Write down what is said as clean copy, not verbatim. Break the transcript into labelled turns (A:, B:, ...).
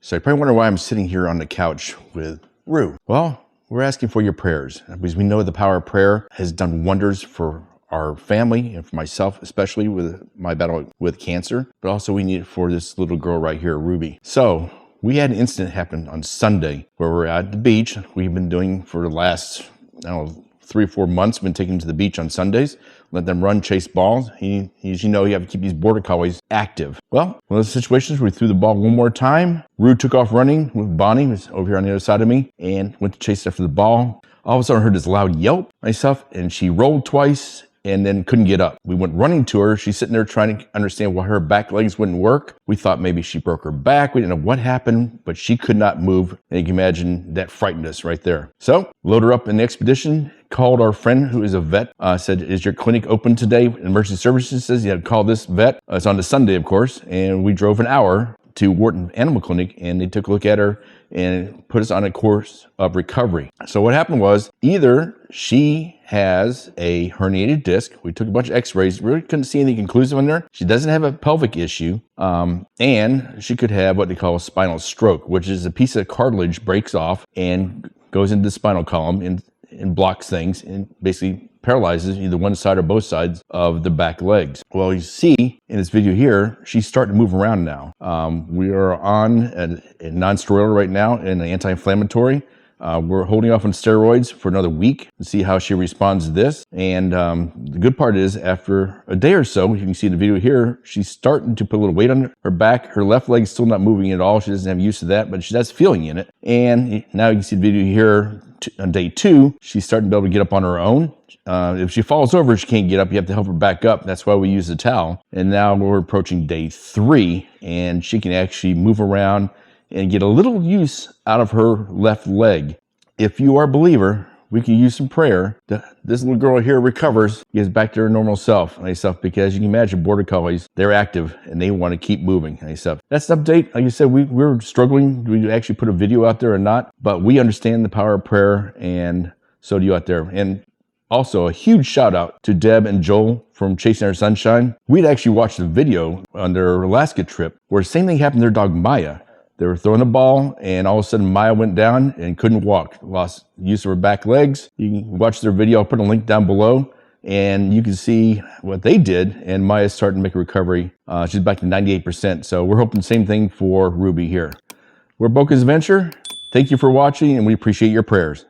A: So you probably wonder why I'm sitting here on the couch with Rue. Well, we're asking for your prayers because we know the power of prayer has done wonders for our family and for myself, especially with my battle with cancer, but also we need it for this little girl right here, Ruby. So we had an incident happen on Sunday where we're at the beach. We've been doing for the last, 3 or 4 months, been taking them to the beach on Sundays, let them run, chase balls. As you know, you have to keep these border collies active. Well, one of those situations where we threw the ball one more time. Rue took off running with Bonnie, who's over here on the other side of me, and went to chase after the ball. All of a sudden I heard this loud yelp myself, and she rolled twice and then couldn't get up. We went running to her. She's sitting there trying to understand why her back legs wouldn't work. We thought maybe she broke her back. We didn't know what happened, but she could not move. And you can imagine that frightened us right there. So load her up in the expedition, called our friend who is a vet, said, is your clinic open today? Emergency services says you had to call this vet. It's on the Sunday, of course. And we drove an hour to Wharton Animal Clinic, and they took a look at her and put us on a course of recovery. So what happened was either she has a herniated disc. We took a bunch of x-rays, really couldn't see anything conclusive on there. She doesn't have a pelvic issue, and she could have what they call a spinal stroke, which is a piece of cartilage breaks off and goes into the spinal column and blocks things and basically paralyzes either one side or both sides of the back legs. Well, you see in this video here, she's starting to move around now. We are on a non-steroidal right now and an anti-inflammatory. We're holding off on steroids for another week to see how she responds to this. And the good part is after a day or so, you can see in the video here, she's starting to put a little weight on her back. Her left leg's still not moving at all. She doesn't have use of that, but she does feeling in it. And now you can see the video here on day 2, she's starting to be able to get up on her own. If she falls over, she can't get up. You have to help her back up. That's why we use the towel. And now we're approaching day 3, and she can actually move around and get a little use out of her left leg. If you are a believer, we can use some prayer. This little girl here recovers, gets back to her normal self, because you can imagine border collies, they're active and they want to keep moving. That's the update. Like I said, we're struggling. Do we actually put a video out there or not? But we understand the power of prayer, and so do you out there. And also a huge shout out to Deb and Joel from Chasing Our Sunshine. We'd actually watched a video on their Alaska trip where the same thing happened to their dog Maya. They were throwing a ball, and all of a sudden Maya went down and couldn't walk, lost use of her back legs. You can watch their video. I'll put a link down below, and you can see what they did, and Maya's starting to make a recovery. She's back to 98%, so we're hoping the same thing for Ruby here. We're Bouken's Venture. Thank you for watching, and we appreciate your prayers.